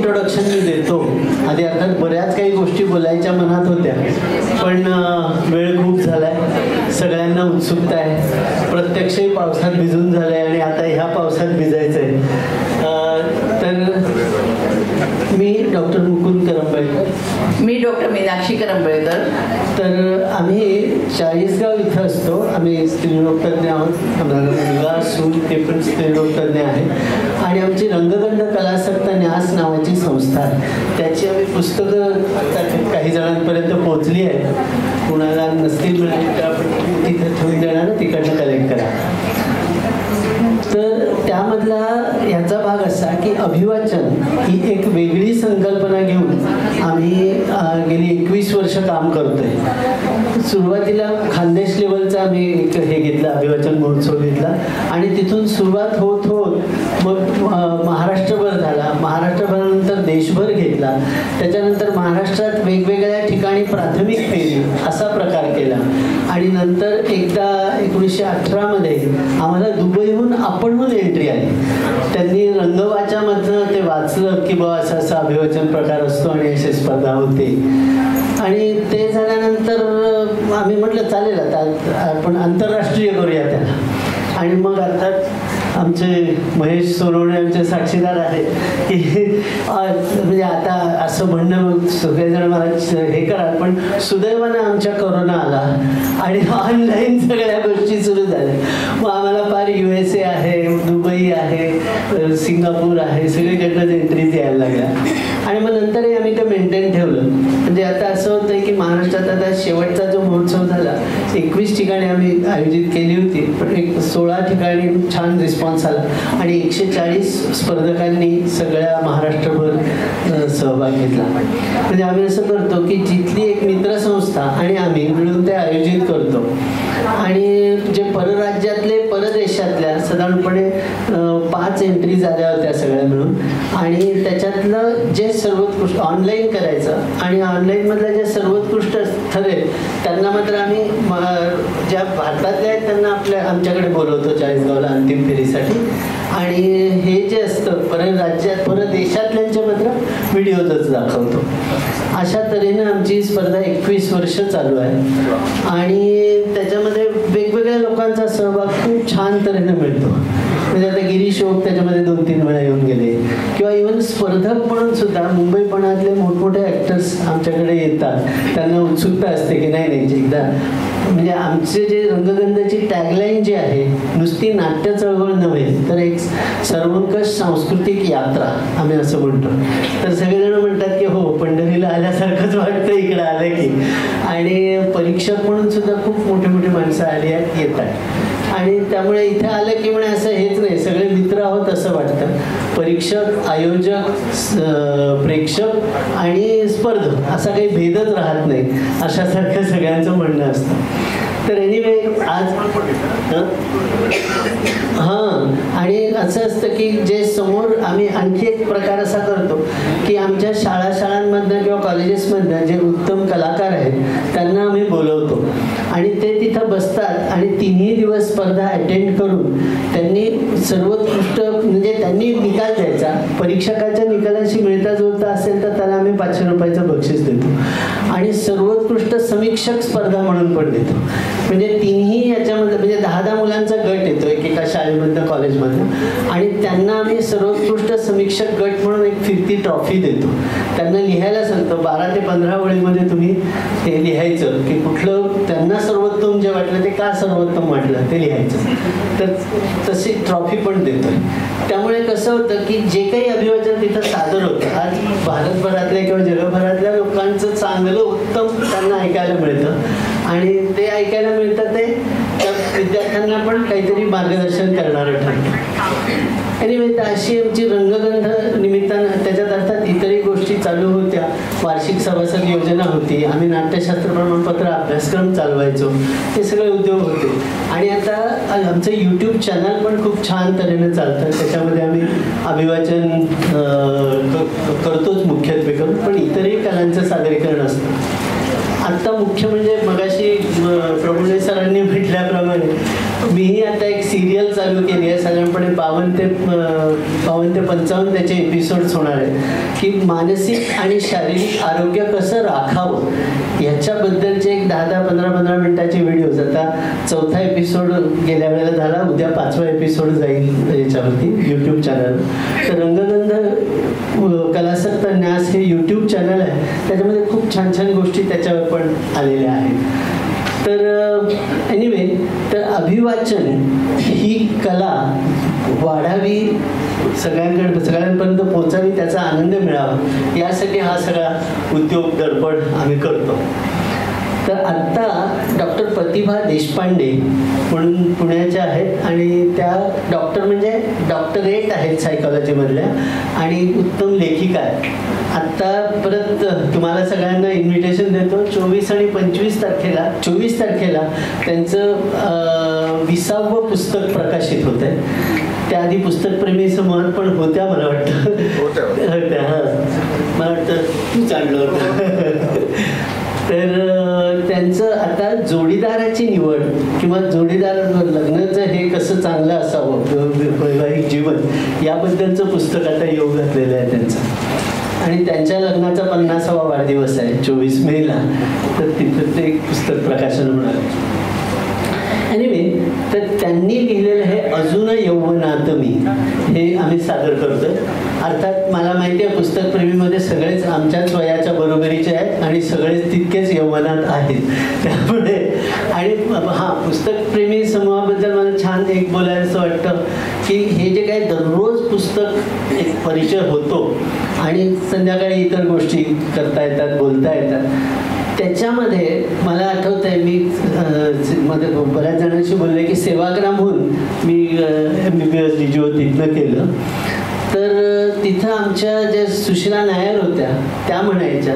Introduction मी देतो. आधी अर्थात बऱ्याच काही गोष्टी बोलायच्या मनात होत्या, पण वेळ खूप झाला आहे, सगळ्यांना उत्सुकता आहे, प्रत्यक्षही पावसात भिजून झालं आहे आणि आता ह्या पावसात भिजायचं आहे. तर मी डॉक्टर मुकुंद करंबळेकर. मी डॉक्टर मीनाक्षी करंबळेकर. तर आम्ही चाळीसगाव इथं असतो. आम्ही स्त्रीरोगतज्ञ आहोत. आम्हाला मुलगा सून ते पण स्त्रीरोगतज्ञ आहे आणि आमची रंगगंध कलासक्त न्यास नावाची संस्था आहे. त्याची आम्ही पुस्तकं काही जणांपर्यंत पोहोचली आहे. कुणाला नसतील मिळाली तर आपण तिथे ठेवून देणार, तिकडनं कलेक्ट करा. तर त्यामधला ह्याचा भाग असा की अभिवाचन ही एक वेगळी संकल्पना घेऊन आम्ही गेली 21 वर्ष काम करतोय. सुरुवातीला खानदेश लेवलचा आम्ही हे घेतलं, अभिवाचन महोत्सव घेतला आणि तिथून सुरुवात होत होत मग महाराष्ट्रभर झाला. महाराष्ट्रभरानंतर देशभर घेतला. त्याच्यानंतर महाराष्ट्रात वेगवेगळ्या ठिकाणी प्राथमिक फेरी असा प्रकार केला आणि नंतर एकदा 1918मध्ये आम्हाला दुबईहून आपणहून एंट्री आली. त्यांनी रंगवाच्यामधनं ते वाचलं की बाबा असा असा अभिवाचन प्रकार असतो आणि अशी स्पर्धा होते. आणि ते झाल्यानंतर आम्ही म्हटलं चालेल आता आपण आंतरराष्ट्रीय करूया त्याला. आणि मग अर्थात आमचे महेश सोनवणे आमचे साक्षीदार आहेत की म्हणजे आता असं म्हणणं सगळेजण मला हे करा, पण सुदैवानं आमच्या कोरोना आला आणि ऑनलाईन सगळ्या गोष्टी सुरू झाल्या. मग आम्हाला फार USA आहे, दुबई आहे, सिंगापूर आहे, सगळीकडनं एंट्रीज यायला लागल्या. आणि मग नंतरही आम्ही ते मेंटेन ठेवलं. म्हणजे आता असं होतं की महाराष्ट्रात आता शेवटचा जो महोत्सव झाला 21 ठिकाणी आम्ही आयोजित केली होती, पण 16 ठिकाणी छान रिस्पॉन्स आला आणि 140 स्पर्धकांनी सगळ्या महाराष्ट्रभर सहभाग घेतला. म्हणजे आम्ही असं करतो की जिथली एक मित्रसंस्था आणि आम्ही मिळून ते आयोजित करतो आणि जे परराज्यातले परदेशातल्या साधारणपणे 5 एंट्रीज आल्या होत्या सगळ्या मिळून आणि त्याच्यातलं जे सर्वोत्कृष्ट ऑनलाईन करायचं आणि ऑनलाईनमधलं जे सर्वोत्कृष्ट ठरेल त्यांना मात्र आम्ही ज्या भारतातल्या आहेत त्यांना आमच्याकडे बोलवतो चाळीसगावला अंतिम फेरीसाठी. आणि हे जे असतं परराज्यात परदेशातल्यांचे मात्र व्हिडिओजच दाखवतो. अशा तऱ्हेने आमची स्पर्धा 21 वर्ष चालू आहे आणि त्याच्यामध्ये वेगवेगळ्या लोकांचा सहभाग खूप छान तऱ्हेने मिळतो. म्हणजे आता गिरीश ओक त्याच्यामध्ये 2-3 वेळा येऊन गेले किंवा इव्हन स्पर्धक म्हणून सुद्धा मुंबई पुण्यातले मोठमोठे ॲक्टर्स आमच्याकडे येतात. त्यांना उत्सुकता असते की नाही एकदा म्हणजे आमचे जे रंगगंधाची टॅगलाईन जी आहे नुसती नाट्य चळवळ नव्हे तर एक सर्वंकष सांस्कृतिक यात्रा आम्ही असं म्हणतो. तर सगळेजण म्हणतात की हो पंढरीला आल्यासारखंच वाटतं इकडे आलं की. आणि परीक्षक म्हणून सुद्धा खूप मोठी मोठी माणसं आली आहेत येतात आणि त्यामुळे इथे आलं की म्हणे असं हेच नाही सगळे मित्र आहोत असं वाटतं. परीक्षक, आयोजक, प्रेक्षक आणि स्पर्धक असा काही भेदच राहत नाही अशासारखं सगळ्यांचं म्हणणं असतं. तर एनिवे आज आणि असं असतं की जे समोर आम्ही आणखी एक प्रकार असा करतो की आमच्या शाळांमधनं किंवा कॉलेजेसमधनं जे उत्तम कलाकार आहेत त्यांना आम्ही बोलवतो आणि ते तिथं बसतात आणि 3ही दिवस स्पर्धा अटेंड करून त्यांनी सर्वोत्कृष्ट म्हणजे त्यांनी निकाल द्यायचा. परीक्षकाच्या निकालाशी मिळता जुळता असेल तर त्याला आम्ही 500 रुपयाचं बक्षीस देतो आणि सर्वोत्कृष्ट समीक्षक स्पर्धा म्हणून पण देतो. म्हणजे 3ही याच्यामध्ये म्हणजे 10-10 मुलांचा गट येतो एकेका शाळेमधनं कॉलेजमधनं आणि त्यांना आम्ही सर्वोत्कृष्ट समीक्षक गट म्हणून एक फिरती ट्रॉफी देतो. त्यांना लिहायला सांगतो 12 ते 15 ओळीमध्ये तुम्ही हे लिहायचं की कुठलं त्यांना सर्वोत्तम जे वाटलं ते का सर्वोत्तम वाटलं ते लिहायचं. तर तशी ट्रॉफी पण देतोय. त्यामुळे कसं होतं की जे काही अभिवाचन तिथं सादर होतं आज भारतभरातल्या किंवा जगभरातल्या लोकांचं चांगलं उत्तम त्यांना ऐकायला मिळतं आणि ते ऐकायला मिळतं ते त्या विद्यार्थ्यांना पण काहीतरी मार्गदर्शन करणारं ठरतं. एनिवे अशी आमची रंगगंध निमित्तानं त्याच्यात अर्थात इतरही गोष्टी चालू होत्या. वार्षिक सभासद योजना होती, आम्ही नाट्यशास्त्र प्रमाणपत्र अभ्यासक्रम चालवायचो, हे सगळे उद्योग होते. आणि आता आमचं YouTube चॅनल पण खूप छान तऱ्हेने चालतं. त्याच्यामध्ये आम्ही अभिवाचन करतोच मुख्यत्वे करून, पण इतरही कलांचं सादरीकरण असतं. आत्ता मुख्य म्हणजे मगाशी प्रभुदेव सरांनी म्हटल्याप्रमाणे मीही आता एक सिरियल चालू केली आहे. साधारणपणे 52 ते 55 त्याचे एपिसोड्स होणार आहेत की मानसिक आणि शारीरिक आरोग्य कसं राखावं ह्याच्याबद्दलचे एक 10-15 मिनिटाचे व्हिडिओज. आता 4था एपिसोड गेल्या वेळेला झाला, उद्या 5वा एपिसोड जाईल याच्यावरती यूट्यूब चॅनल. तर रंगगंध कलासक्त न्यास हे यूट्यूब चॅनल आहे, त्याच्यामध्ये खूप छान छान गोष्टी त्याच्यावर पण आलेल्या आहेत. तर एनिवे, तर अभिवाचन ही कला वाढावी, सगळ्यांपर्यंत पोहोचावी, त्याचा आनंद मिळावा यासाठी हा सगळा उद्योग धडपड आम्ही करतो. तर आत्ता डॉक्टर प्रतिभा देशपांडे म्हणून पुण्याच्या आहेत आणि त्या डॉक्टर म्हणजे डॉक्टरेट आहेत सायकॉलॉजीमधल्या आणि उत्तम लेखिका आहेत. आत्ता परत तुम्हाला सगळ्यांना इन्व्हिटेशन देतो. 24 आणि 25 तारखेला 24 तारखेला त्यांचं 20वं पुस्तक प्रकाशित होत आहे. त्याआधी पुस्तकप्रेमी समूहात पण होत्या मला वाटतं होत्या. हां, मला वाटतं तूच आणलं होतं. तर त्यांचं आता जोडीदाराची निवड किंवा जोडीदार लग्नाचं हे कसं चांगलं असावं वैवाहिक जीवन याबद्दलचं पुस्तक आता योग घातलेलं आहे त्यांचं. आणि त्यांच्या लग्नाचा 50वा वाढदिवस आहे 24 मेला. तर तिथं ते पुस्तक प्रकाशन होणार आहे. एनिवे, तर त्यांनी लिहिलेलं हे अजून यौवनात मी हे आम्ही सादर करतोय. अर्थात मला माहिती आहे पुस्तकप्रेमीमध्ये सगळेच आमच्याच वयाच्या बरोबरीचे आहेत आणि सगळेच तितकेच यौवनात आहेत. त्यामुळे आणि हां, पुस्तकप्रेमी समूहाबद्दल मला छान एक बोलायचं वाटतं की हे जे काही दररोज पुस्तक एक परिचय होतो आणि संध्याकाळी इतर गोष्टी करता येतात, बोलता येतात, त्याच्यामध्ये मला आठवतं आहे मी मध्ये बऱ्याच जणांशी बोलले की सेवाग्रामहून मी MBBS DGO तिथनं केलं. तर तिथं आमच्या ज्या सुशीला नायर होत्या त्या म्हणायच्या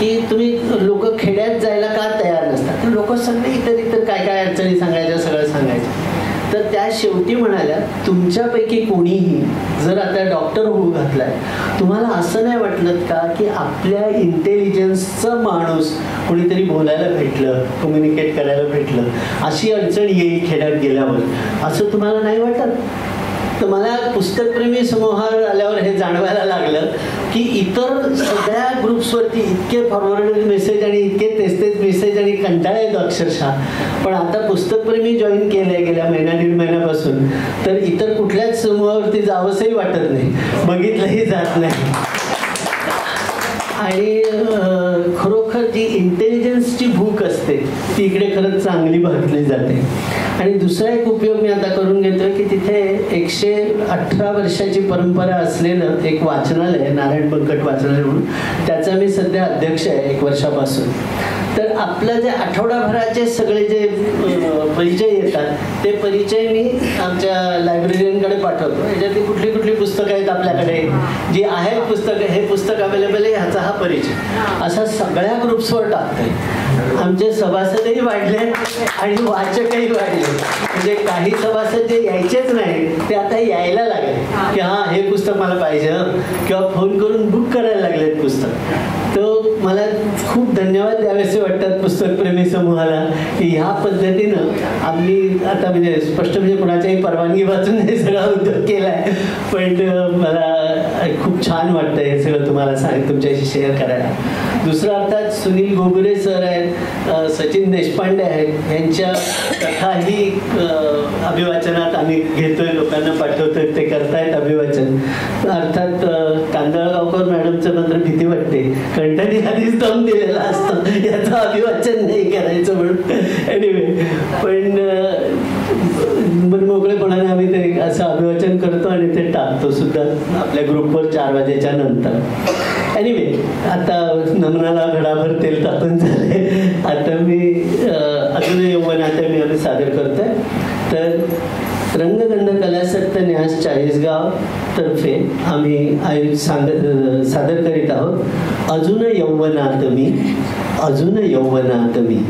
की तुम्ही लोक खेड्यात जायला का तयार नसतात. तर लोक सगळे इतर काय अडचणी सांगायच्या, सगळं सांगायचं. तर त्या शेवटी म्हणाल्या, तुमच्यापैकी कोणीही जर आता डॉक्टर होऊ घातलाय, तुम्हाला असं नाही वाटलं का की आपल्या इंटेलिजन्सचं माणूस कोणीतरी बोलायला भेटलं, कम्युनिकेट करायला भेटलं, अशी अडचण येईल खेड्यात गेल्यावर, असं तुम्हाला नाही वाटत? तर मला पुस्तकप्रेमी समूहावर आल्यावर हे जाणवायला लागलं की इतर सगळ्या ग्रुप्सवरती इतके फॉरवर्ड मेसेज आणि इतके तेच मेसेज आणि कंटाळा येतो अक्षरशः. पण आता पुस्तकप्रेमी जॉईन केलं आहे गेल्या 1.5 महिन्यापासून, तर इतर कुठल्याच समूहावरती जावंसंही वाटत नाही, बघितलंही जात नाही. आणि खरोखर जी इंटेलिजन्सची भूक असते ती इकडे खरंच चांगली भागली जाते. आणि दुसरा एक उपयोग मी आता करून घेतोय की तिथे 118 वर्षाची परंपरा असलेलं एक वाचनालय, नारायण बंकट वाचनालय म्हणून, त्याचा मी सध्या अध्यक्ष आहे 1 वर्षापासून. तर आपलं जे आठवडाभराचे सगळे जे परिचय येतात ते परिचय मी आमच्या लायब्ररीकडे पाठवतो. याच्यातली कुठली कुठली पुस्तकं आहेत आपल्याकडे, जी आहेत पुस्तकं, हे पुस्तक अवेलेबल आहे, ह्याचा हा परिचय, असा सगळ्या ग्रुप्सवर टाकतोय. आमचे सभासदही वाढले आणि वाचकही वाढले. म्हणजे काही सभासद जे यायचेच नाही ते आता यायला लागले की हां हे पुस्तक मला पाहिजे, किंवा फोन करून बुक करायला लागलेत पुस्तक. तर मला खूप धन्यवाद द्यावेसे वाटतात पुस्तकप्रेमी समूहाला की ह्या पद्धतीनं आम्ही आता म्हणजे स्पष्ट म्हणजे कुणाच्याही परवानगी वाचून हे सगळा उद्योग केला आहे. पण मला खूप छान वाटतं हे सगळं तुम्हाला तुमच्याशी शेअर करायला. दुसरं अर्थात सुनील गोगुरे सर आहेत, सचिन देशपांडे आहेत, यांच्या कथाही अभिवाचनात आम्ही घेतोय, लोकांना पाठवतोय, ते करतायत अभिवाचन. अर्थात कांदळगावकर मॅडमचं मात्र भीती वाटते, कारण त्यांनी आधीच दम दिलेला असतं याचं अभिवाचन नाही करायचं म्हणून. एनिवे, पण मोकळेपणाने आम्ही ते असं अभिवाचन करतो आणि ते टाकतो सुद्धा आपल्या ग्रुपवर 4 वाजेच्या नंतर. एनिवे, आता नमनाला घडाभर तेल टाकून झाले. आता मी अजून यौवनात मी आम्ही सादर करतोय. तर रंगगंध कलासक्त न्यास चाळीसगाव तर्फे आम्ही सादर करीत आहोत अजून यौवनात मी, अजून यौवनात मी.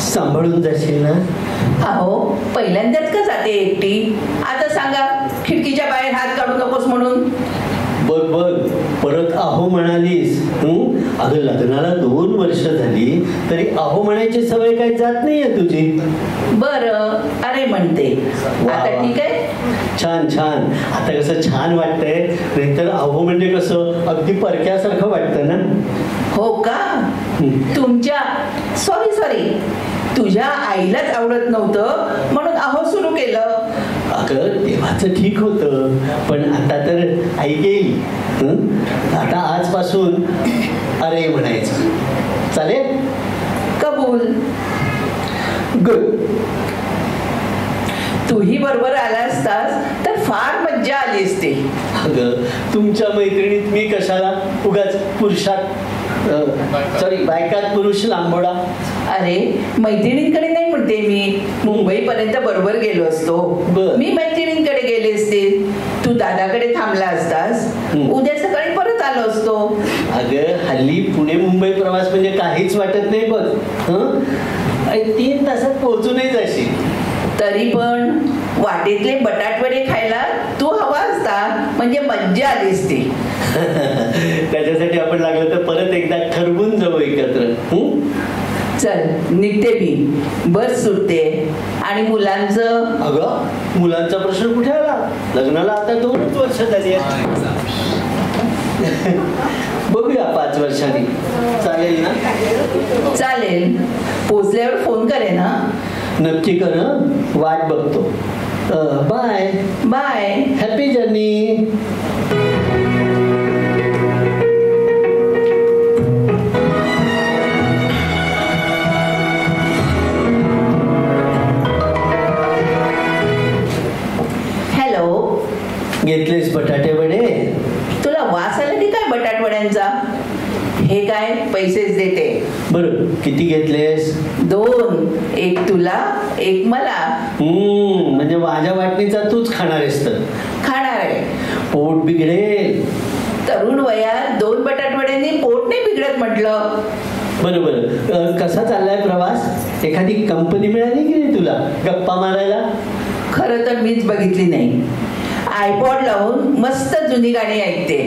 सांभाळून जाशील ना? अहो पहिल्यांदाच का जाते एकटी? आता सांगा, खिडकीच्या बाहेर हात काढू नकोस म्हणून. बघ बघ, परत अहो म्हणालीस. अगं लग्नाला 2 वर्ष झाली तरी अहो म्हणायची सवय काही जात नाहीये तुझी. बरं, अरे म्हणते. आता ठीक आहे. छान छान. आता कसं छान वाटतंय, नाहीतर अहो म्हणजे कसं अगदी परक्यासारखं वाटतं ना. हो का? तुमच्या सॉरी तुझ्या आईलाच आवडत नव्हतं म्हणून अहो सुरू केलं. अगं तेव्हाचं ठीक होतं, पण आता तर आई गेली. आता आजपासून अरे म्हणायचं. चालेल? कबूल. गुड. तूही बरोबर आला असतास तर फार मज्जा आली असती. अगं तुमच्या मैत्रिणीत मी कशाला उगाच पुरुषात सॉरी बायकात पुरुष लांबोडा. अरे मैत्रिणींकडे नाही म्हणते मी, मुंबईपर्यंत बरोबर गेलो असतो. मी मैत्रिणींकडे गेले असते, तू दादाकडे थांबला असतास, उद्या सकाळी परत आलो असतो. अगं हल्ली पुणे मुंबई प्रवास म्हणजे काहीच वाटत नाही बघ. 3 तासात पोहोचूनही जाशील. तरी पण वाटेतले बटाटवडे खायला तू हवा असता म्हणजे मज्जा आली असती. त्याच्यासाठी आपण लागलं तर परत एकदा ठरवून जाऊ एकत्र. चल निघते मी, बस सुटते. आणि मुलांचं? अगं मुलांचा प्रश्न कुठे आला? लग्नाला आता 2 वर्ष झाली आहेत. बघूया 5 वर्षांनी. चालेल ना? चालेल. पोचल्यावर फोन करे ना? नक्की कर. वाट बघतो. Bye bye. Happy journey. Hello. घेतलेस बटाटे वडे? तुला वास आला की काय बटाटवड्यांचा? हे काय, पैसेच देते. बरं किती घेतलेस? 2. एक तुला, एक मला. म्हणजे माझ्या वाटणीचा तूच खाणार आहेस तर? खाणार आहे. पोट बिघडेल. तरुण वयात 2 बटाटवड्यांनी पोट नाही बिघडत म्हटलं. बरोबर. कसा चाललाय प्रवास? एखादी कंपनी मिळाली की नाही तुला गप्पा मारायला? खरं तर मीच बघितली नाही. आयपॉड लावून मस्त जुनी गाणी ऐकते.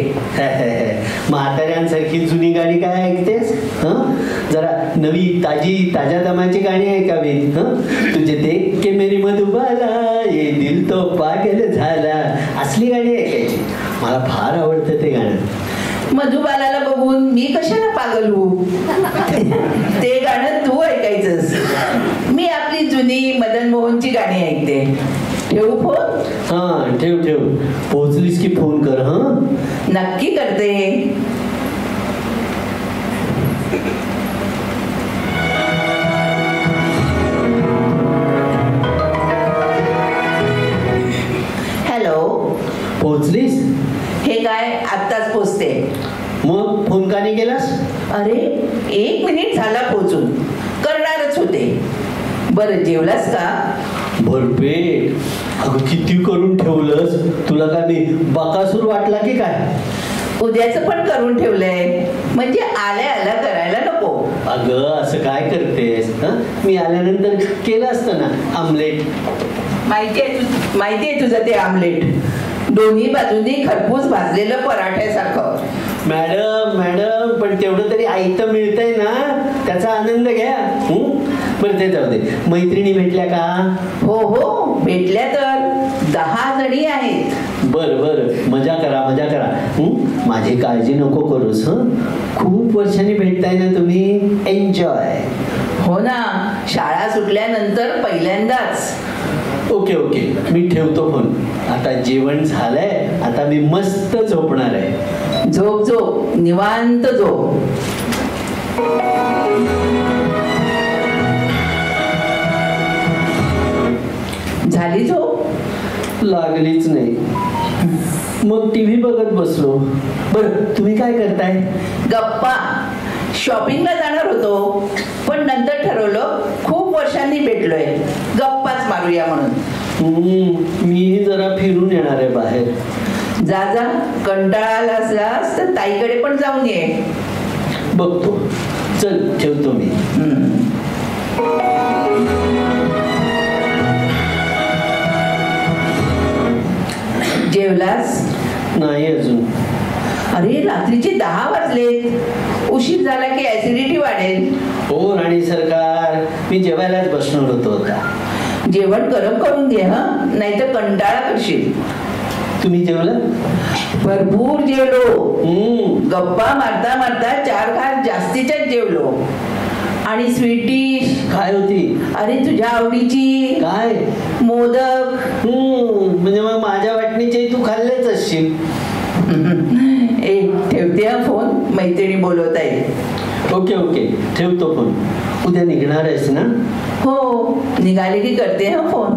म्हाताऱ्यांसारखी जुनी गाणी काय ऐकतेस? जरा नवी ताज्या दमाची गाणी ऐकावीत. तुझे देख के मेरी मधुबाला ये दिल तो पागल झाला, असली गाणी ऐकायची. मला फार आवडतं ते गाणं. मधुबालाला बघून मी कशाला पागल होऊ? ते गाणं तू ऐकायचंस. मी आपली जुनी मदन मोहनची गाणी ऐकते. ठेवू फोन? हा ठेव. पोहोचलीस की फोन कर. नक्की करते. हॅलो. पोहोचलीस? हे काय, आत्ताच पोचते. मग फोन का नाही केलास? अरे 1 मिनिट झाला पोहोचून, करणारच होते. बरं जेवलास का? भरपेट. अगं किती करून ठेवलंस? तुला काय मी बाकासूर वाटला की काय? उद्याचं पण करून ठेवलंय, म्हणजे आल्या करायला नको. अगं असं काय करतेस? मी आल्यानंतर केलं असतं ना आमलेट. माहितीये तुझं ते आमलेट, दोन्ही बाजूंनी खरपूस भाजलेलं पराठ्यासारखं. मॅडम पण तेवढं तरी आयतं मिळतंय ना, त्याचा आनंद घ्या. बरं ते जाऊ दे. मैत्रिणी भेटल्या का? हो भेटल्या तर 10 जणी आहेत. बरं मजा करा. माझी काळजी नको करूस. खूप वर्षांनी भेटताय ना तुम्ही. एन्जॉय. हो ना, शाळा सुटल्यानंतर पहिल्यांदाच. ओके मी ठेवतो फोन. आता जेवण झालंय, आता मी मस्त झोपणार आहे. झोप निवांत झोप. झाली झोप? लागलीच नाही. मग टीव्ही बघत बसलो. बरं तुम्ही काय करताय? गप्पा. शॉपिंगला जाणार होतो, पण नंतर ठरवलं खूप वर्षांनी भेटलोय, गप्पाच मारूया म्हणून. मीही जरा फिरून येणार आहे बाहेर. जा. कंटाळा आला असलास तर ताईकडे पण जाऊन ये. बघतो. चल ठेवतो मी. जेवलास? नाही अजून. अरे रात्रीचे 10 वाजलेत. उशीर झाला की ऍसिडिटी वाढेल. हो राणी सरकार, मी जेवायलाच बसणार होतो आता. जेवण गरम करून घे हा, नाहीतर कंटाळा करशील. तुम्ही जेवलं? भरपूर जेवलो. गप्पा मारता मारता 4 घास जास्तीच्याच जेवलो. आणि स्वीट डिश काय होती? अरे तुझ्या आवडीची. काय? मोदक. म्हणजे मग माझ्या वाटणीचे तू खाल्लेच असशील. ठेवते हा फोन, मैत्रिणी बोलवत आहे. ओके ओके, ठेवतो फोन. उद्या निघणार आहेस ना? हो, निघाले की करते हा फोन.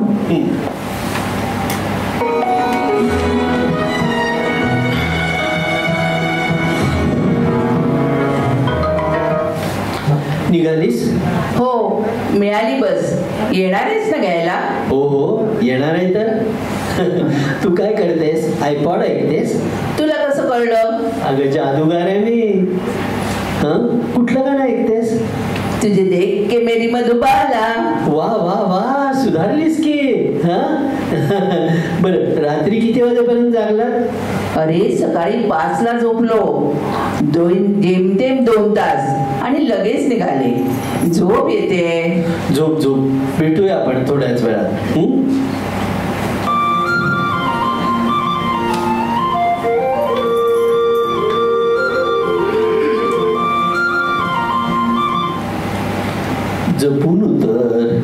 निघालीस? हो, मिळाली बस. येणार आहेस ना घ्यायला? हो हो, येणार आहे तर. तू काय करतेस? आयपॉड ऐकतेस? तुला कसं कळलं? अगं जादूगार आहे मी. कुठलं गाणं ऐकतेस? तुझे देख के मेरी मधुबाला. वा वा वा, सुधारलीस की. बरं, रात्री किती वाजेपर्यंत जागलात? अरे सकाळी 5 ला झोपलो. जेमतेम 2 तास आणि लगेच निघाले. झोप येते. झोप झोप, भेटूया आपण थोड्याच वेळात. जपून उतर.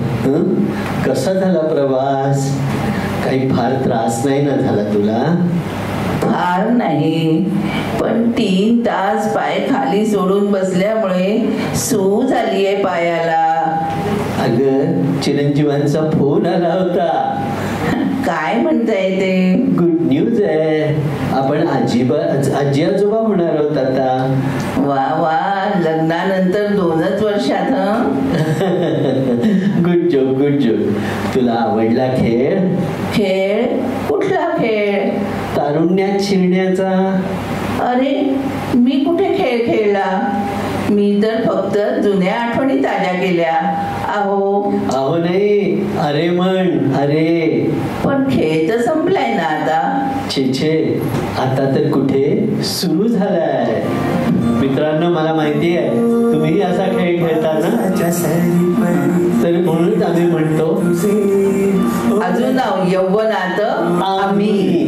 कसा झाला प्रवास? काही फार त्रास नाही ना झाला तुला? फार नाही, पण 3 तास पाय खाली सोडून बसल्यामुळे सू झाली आहे पायाला. अगं चिरंजीवांचा फोन आला होता. काय म्हणताय ते? गुड न्यूज आहे. आपण आजी आजोबा होणार आहोत आता. वा वा, लग्नानंतर 2च वर्षात. Good joke good joke. तुला आवडला खेळ? खेळ? कुठला खेळ? तारुण्यात शिरण्याचा. अरे मी कुठे खेळ खेळला? मी तर फक्त जुन्या आठवणी ताज्या केल्या. अहो अहो नाही, अरे म्हण. अरे पण खेळ तर संपलाय ना आता. छे छे, आता तर कुठे सुरू झालाय. मित्रांनो, मला माहिती आहे तुम्ही असा खेळ खेळता ना, तर म्हणूनच आम्ही म्हणतो अजून यौवनात आम्ही.